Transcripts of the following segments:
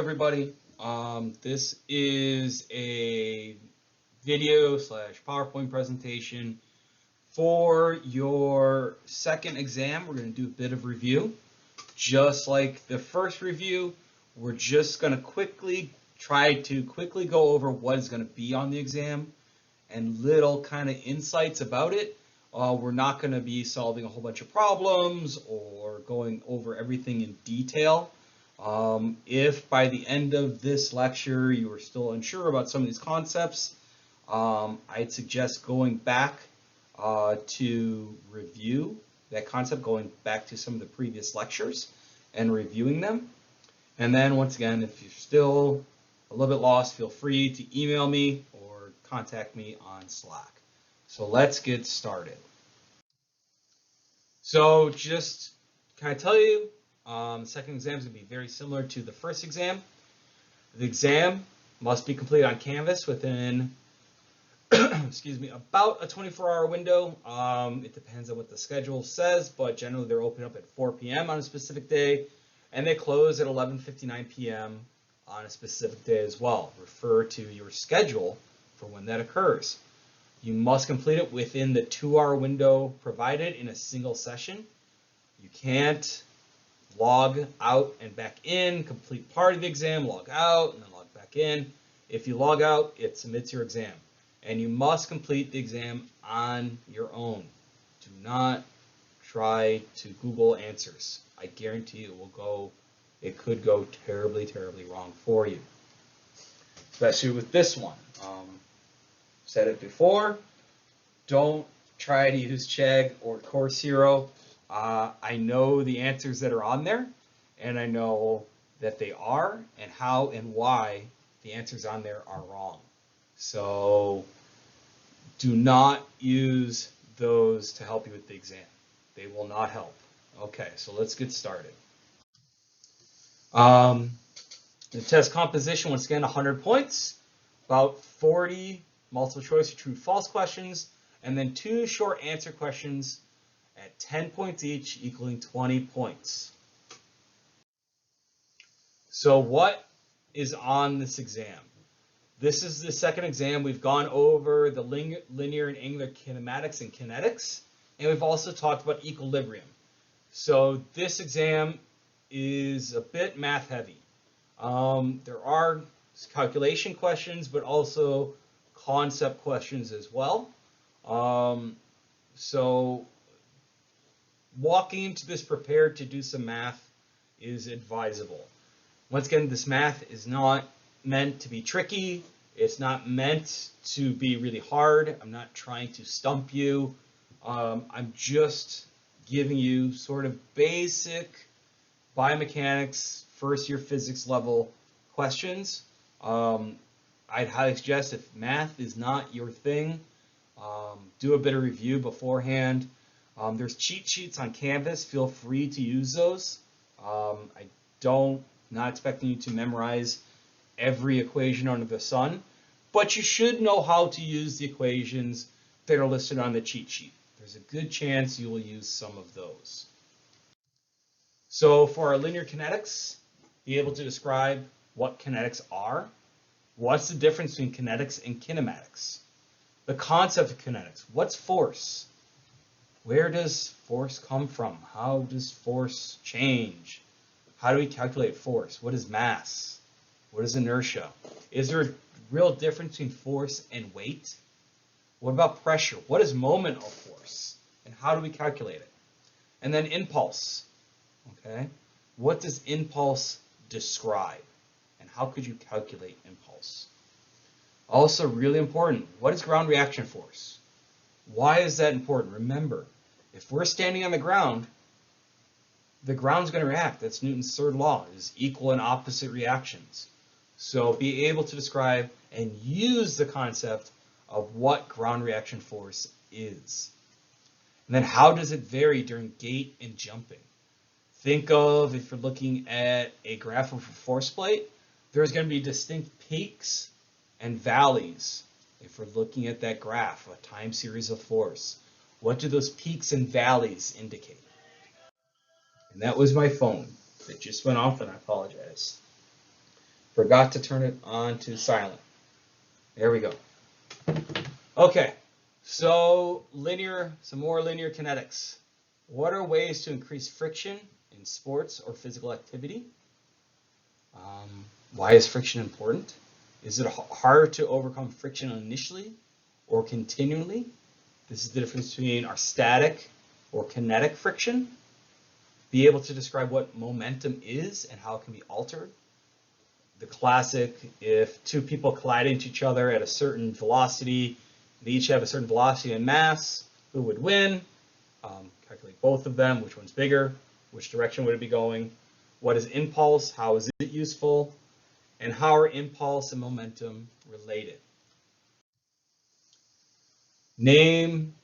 everybody. This is a video / PowerPoint presentation for your second exam. We're going to do a bit of review. Just like the first review, we're just going to try to quickly go over what is going to be on the exam and little kind of insights about it. We're not going to be solving a whole bunch of problems or going over everything in detail. If by the end of this lecture you are still unsure about some of these concepts, I'd suggest going back to review that concept, going back to some of the previous lectures and reviewing them. And then once again, if you're still a little bit lost, feel free to email me or contact me on Slack. So let's get started. So just can I tell you, the second exam is going to be very similar to the first exam. The exam must be completed on Canvas within, excuse me, about a 24-hour window. It depends on what the schedule says, but generally they're open up at 4 p.m. on a specific day, and they close at 11:59 p.m. on a specific day as well. Refer to your schedule for when that occurs. You must complete it within the 2-hour window provided in a single session. You can't log out and back in, complete part of the exam, log out, and then log back in. If you log out, it submits your exam. And you must complete the exam on your own. Do not try to Google answers. I guarantee you it could go terribly, terribly wrong for you. Especially with this one. Said it before, don't try to use Chegg or Course Hero. I know the answers that are on there, and I know that they are, and how and why the answers on there are wrong. So do not use those to help you with the exam. They will not help. Okay, so let's get started. The test composition, once again, 100 points, about 40 multiple choice or true false questions, and then 2 short answer questions at 10 points each, equaling 20 points. So what is on this exam? This is the second exam. We've gone over the linear and angular kinematics and kinetics, and we've also talked about equilibrium. So this exam is a bit math heavy. There are calculation questions, but also concept questions as well. So walking into this prepared to do some math is advisable. Once again, this math is not meant to be tricky. It's not meant to be really hard. I'm not trying to stump you. I'm just giving you sort of basic biomechanics, first year physics level questions. I'd highly suggest if math is not your thing, do a bit of review beforehand. There's cheat sheets on Canvas. Feel free to use those. Not expecting you to memorize every equation under the sun, but you should know how to use the equations that are listed on the cheat sheet. There's a good chance you will use some of those. So for our linear kinetics, be able to describe what kinetics are. What's the difference between kinetics and kinematics? The concept of kinetics. What's force? Where does force come from? How does force change? How do we calculate force? What is mass? What is inertia? Is there a real difference between force and weight? What about pressure? What is moment of force? And how do we calculate it? And then impulse. Okay? What does impulse describe? And how could you calculate impulse? Also really important, what is ground reaction force? Why is that important? Remember, if we're standing on the ground's going to react. That's Newton's third law, is equal and opposite reactions. So be able to describe and use the concept of what ground reaction force is. And then how does it vary during gait and jumping? Think of, if you're looking at a graph of a force plate, there's going to be distinct peaks and valleys. If we're looking at that graph, a time series of force, what do those peaks and valleys indicate? And that was my phone. It just went off, and I apologize. Forgot to turn it on to silent. There we go. Okay, so some more linear kinetics. What are ways to increase friction in sports or physical activity? Why is friction important? Is it harder to overcome friction initially or continually? This is the difference between our static or kinetic friction. Be able to describe what momentum is and how it can be altered. The classic, if two people collide into each other at a certain velocity, they each have a certain velocity and mass, who would win? Calculate both of them, which one's bigger, which direction would it be going, what is impulse, how is it useful, and how are impulse and momentum related? Name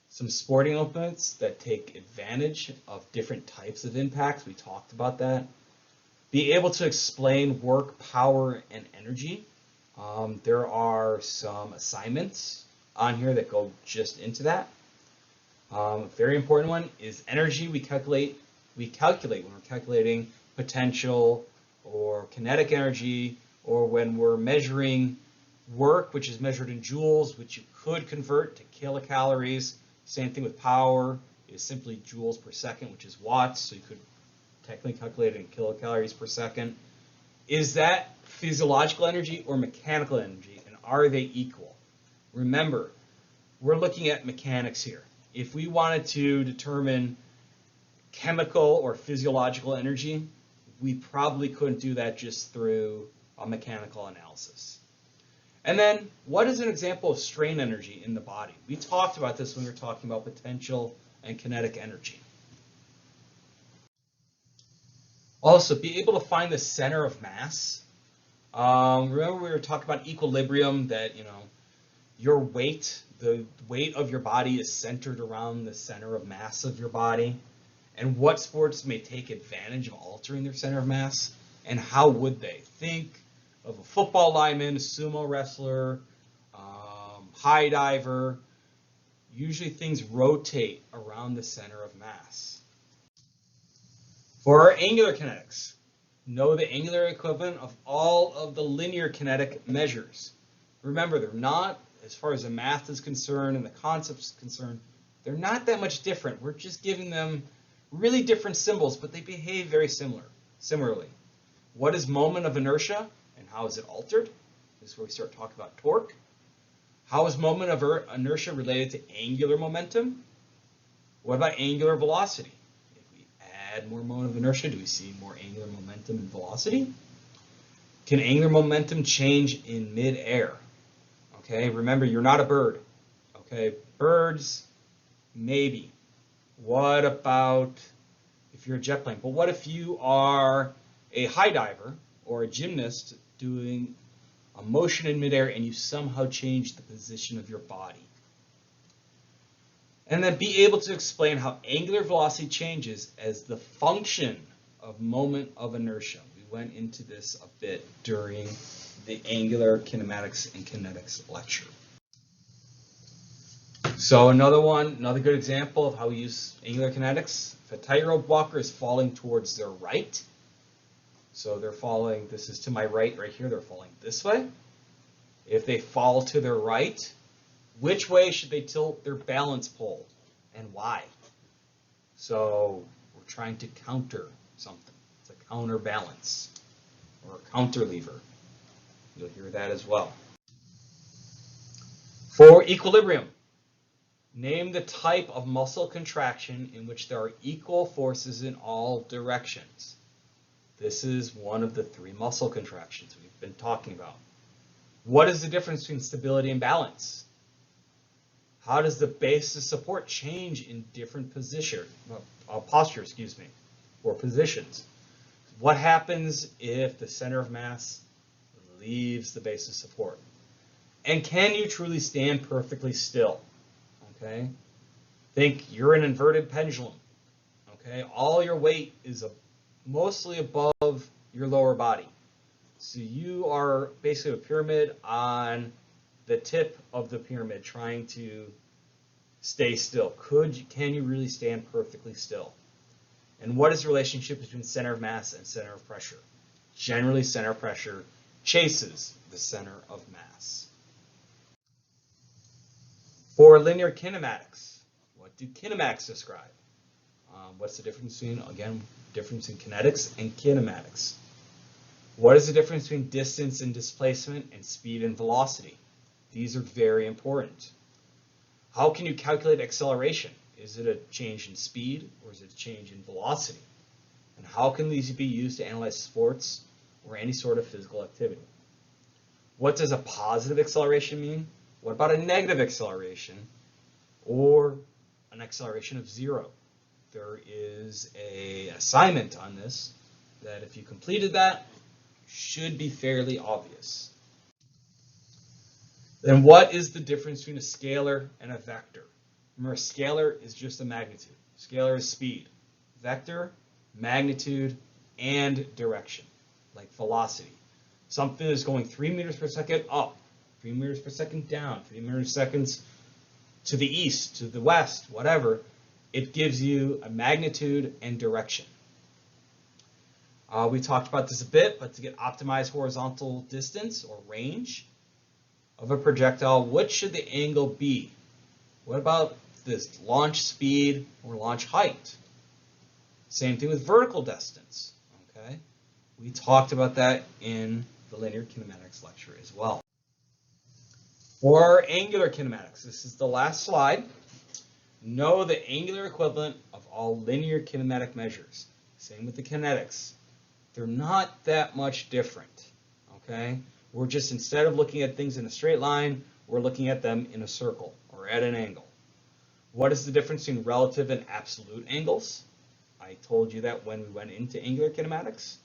some sporting events that take advantage of different types of impacts. We talked about that. Be able to explain work, power, and energy. There are some assignments on here that go just into that. Very important one is energy. We calculate when we're calculating potential or kinetic energy, or when we're measuring work, which is measured in joules, which you could convert to kilocalories. Same thing with power, is simply joules per second, which is watts, so you could technically calculate it in kilocalories per second. Is that physiological energy or mechanical energy, and are they equal? Remember, we're looking at mechanics here. If we wanted to determine chemical or physiological energy, we probably couldn't do that just through a mechanical analysis. And then, what is an example of strain energy in the body? We talked about this when we were talking about potential and kinetic energy. Also, be able to find the center of mass. Remember we were talking about equilibrium, that your weight, the weight of your body is centered around the center of mass of your body. And what sports may take advantage of altering their center of mass, and how would they? Think of a football lineman, a sumo wrestler, high diver. Usually things rotate around the center of mass. For our angular kinetics, know the angular equivalent of all of the linear kinetic measures. Remember, they're not, as far as the math is concerned and the concepts concerned, they're not that much different. We're just giving them really different symbols, but they behave very similarly. What is moment of inertia and how is it altered? This is where we start talking about torque. How is moment of inertia related to angular momentum? What about angular velocity? If we add more moment of inertia, do we see more angular momentum and velocity? Can angular momentum change in mid-air? Okay, remember, you're not a bird. Okay, birds, maybe. What about if you're a jet plane? But what if you are a high diver or a gymnast doing a motion in midair and you somehow change the position of your body? And then be able to explain how angular velocity changes as the function of moment of inertia. We went into this a bit during the angular kinematics and kinetics lecture. So another good example of how we use angular kinetics. If a tightrope walker is falling towards their right, so they're falling, this is to my right here, they're falling this way. If they fall to their right, which way should they tilt their balance pole and why? So we're trying to counter something. It's a counterbalance or a counter lever. You'll hear that as well. For equilibrium, name the type of muscle contraction in which there are equal forces in all directions. This is one of the three muscle contractions we've been talking about. What is the difference between stability and balance? How does the base of support change in different postures, or positions? What happens if the center of mass leaves the base of support? And can you truly stand perfectly still? Okay, think you're an inverted pendulum. Okay, all your weight is mostly above your lower body. So you are basically a pyramid on the tip of the pyramid trying to stay still. Can you really stand perfectly still? And what is the relationship between center of mass and center of pressure? Generally, center of pressure chases the center of mass. For linear kinematics, what do kinematics describe? What's the difference between, again, difference in kinetics and kinematics? What is the difference between distance and displacement and speed and velocity? These are very important. How can you calculate acceleration? Is it a change in speed or is it a change in velocity? And how can these be used to analyze sports or any sort of physical activity? What does a positive acceleration mean? What about a negative acceleration or an acceleration of 0? There is an assignment on this that if you completed that, should be fairly obvious. Then what is the difference between a scalar and a vector? Remember, a scalar is just a magnitude. Scalar is speed. Vector, magnitude, and direction, like velocity. Something is going 3 meters per second up, 3 meters per second down, 3 meters per second to the east, to the west, whatever. It gives you a magnitude and direction. We talked about this a bit, but to get optimized horizontal distance or range of a projectile, what should the angle be? What about this launch speed or launch height? Same thing with vertical distance. Okay, we talked about that in the linear kinematics lecture as well. For our angular kinematics, this is the last slide. Know the angular equivalent of all linear kinematic measures. Same with the kinetics. They're not that much different. Okay, we're just, instead of looking at things in a straight line, we're looking at them in a circle or at an angle. What is the difference between relative and absolute angles? I told you that when we went into angular kinematics.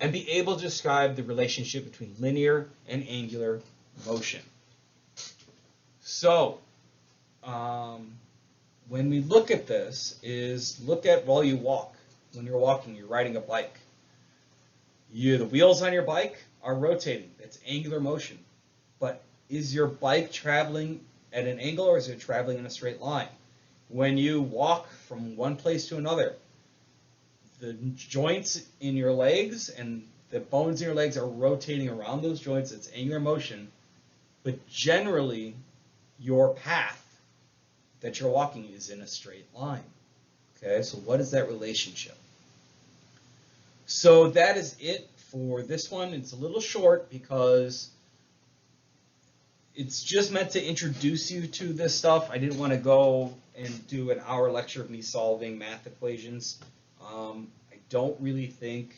And be able to describe the relationship between linear and angular motion. So, when we look at this, look at while you walk. When you're walking, you're riding a bike. The wheels on your bike are rotating. It's angular motion. But is your bike traveling at an angle or is it traveling in a straight line? When you walk from one place to another, the joints in your legs and the bones in your legs are rotating around those joints. It's angular motion. But generally, your path that you're walking is in a straight line. Okay, so what is that relationship? So that is it for this one. It's a little short because it's just meant to introduce you to this stuff. I didn't want to go and do an hour lecture of me solving math equations. I don't really think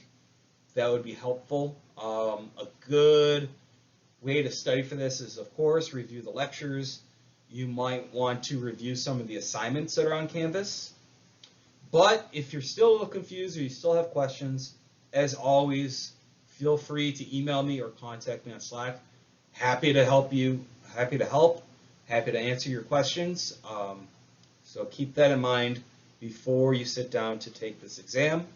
that would be helpful. A good way to study for this is, of course, review the lectures. You might want to review some of the assignments that are on Canvas. But if you're still a little confused or you still have questions, as always, feel free to email me or contact me on Slack. Happy to help you, happy to answer your questions. So keep that in mind before you sit down to take this exam.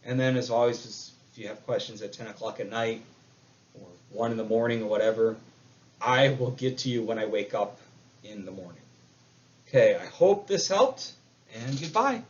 And then, as always, just if you have questions at 10 o'clock at night or 1 in the morning or whatever, I will get to you when I wake up in the morning. Okay, I hope this helped, and goodbye.